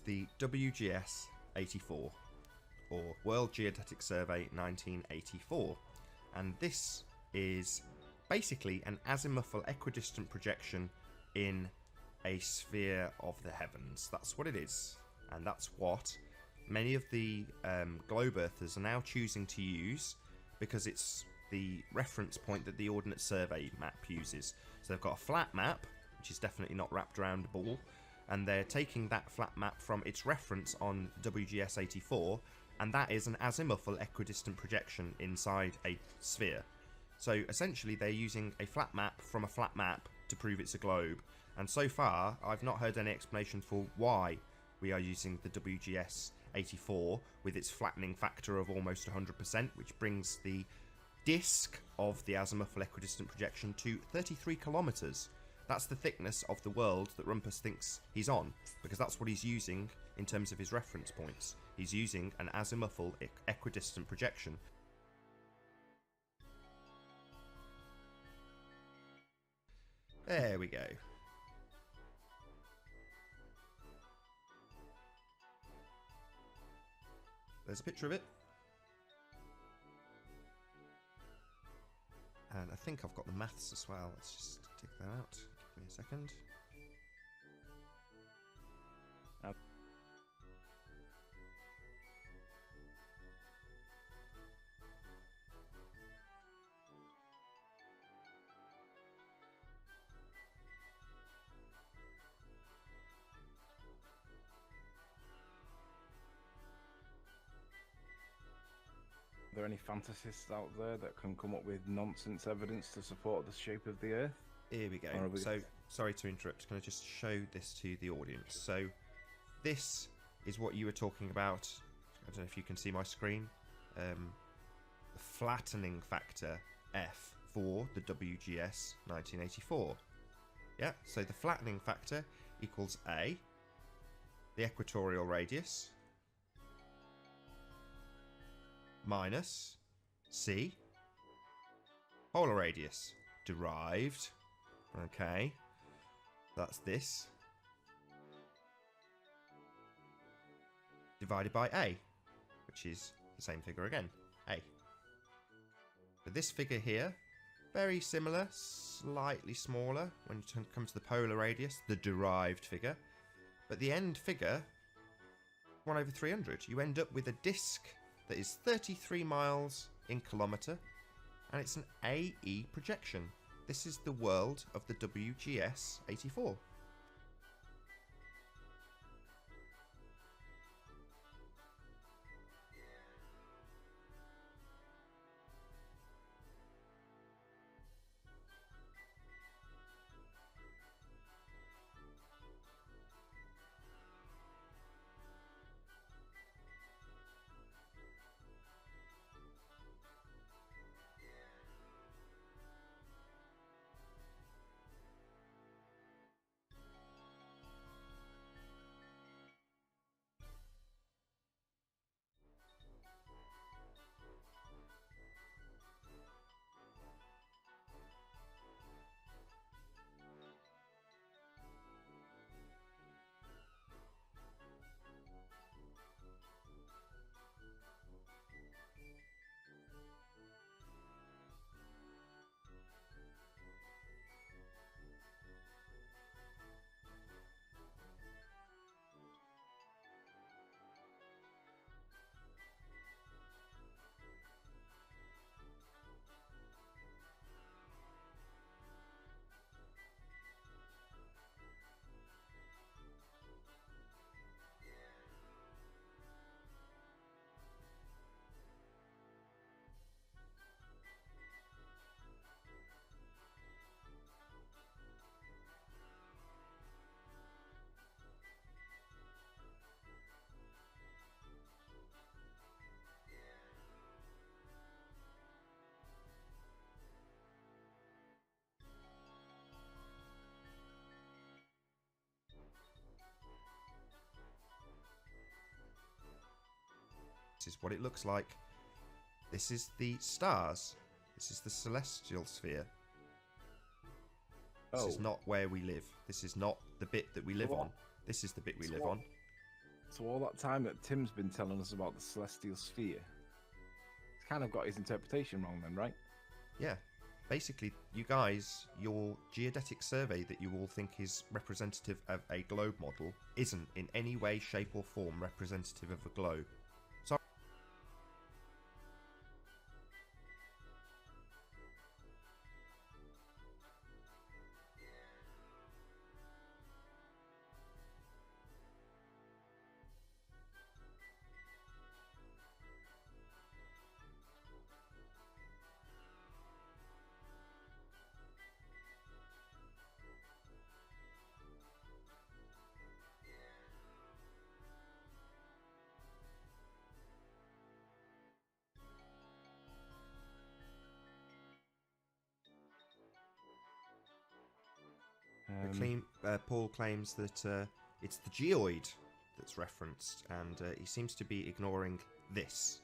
the WGS 84, or World Geodetic Survey 1984, and this is basically an azimuthal equidistant projection in a sphere of the heavens. That's what it is, and that's what many of the globe earthers are now choosing to use, because it's the reference point that the Ordnance Survey map uses. So they've got a flat map, which is definitely not wrapped around a ball, and they're taking that flat map from its reference on WGS 84, and that is an azimuthal equidistant projection inside a sphere. So essentially they're using a flat map from a flat map to prove it's a globe, and so far I've not heard any explanation for why we are using the WGS 84 with its flattening factor of almost 100%, which brings the disk of the azimuthal equidistant projection to 33 kilometers. That's the thickness of the world that Rumpus thinks he's on, because that's what he's using in terms of his reference points. He's using an azimuthal equidistant projection. There we go. There's a picture of it. And I think I've got the maths as well. Let's just take that out. Give me a second. Are there any fantasists out there that can come up with nonsense evidence to support the shape of the Earth? Here we go. So, sorry to interrupt. Can I just show this to the audience? So, this is what you were talking about. I don't know if you can see my screen. The flattening factor F for the WGS 1984. Yeah, so the flattening factor equals A, the equatorial radius, minus C, polar radius, derived. Okay, that's this, divided by A, which is the same figure again, A. But this figure here, very similar, slightly smaller when you come to the polar radius, the derived figure. But the end figure, 1 over 300. You end up with a disk that is 33 miles in kilometre, and it's an AE projection. This is the world of the WGS 84. This is what it looks like. This is the stars. This is the celestial sphere. This is not where we live. This is not the bit that we live on. This is the bit we live on. So all that time that Tim's been telling us about the celestial sphere, he's kind of got his interpretation wrong then, right? Yeah. Basically, you guys, your geodetic survey that you all think is representative of a globe model isn't in any way, shape or form representative of a globe. So Paul claims that it's the geoid that's referenced, and he seems to be ignoring this,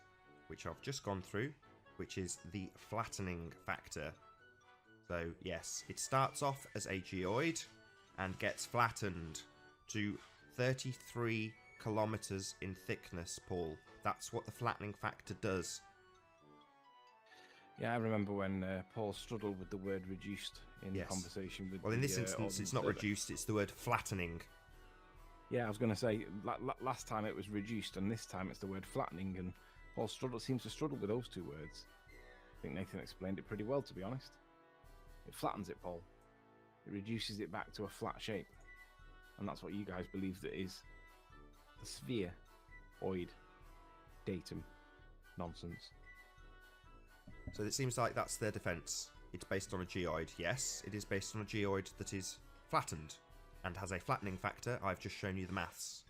which I've just gone through, which is the flattening factor. So yes, it starts off as a geoid and gets flattened to 33 kilometers in thickness, Paul. That's what the flattening factor does. Yeah, I remember when Paul struggled with the word reduced in the conversation with. Well, in this instance, it's not reduced; it's the word flattening. Yeah, I was going to say last time it was reduced, and this time it's the word flattening. And Paul seems to struggle with those two words. I think Nathan explained it pretty well, to be honest. It flattens it, Paul. It reduces it back to a flat shape, and that's what you guys believe that is the sphere, oid, datum, nonsense. So it seems like that's their defence. It's based on a geoid. Yes, it is based on a geoid that is flattened and has a flattening factor. I've just shown you the maths.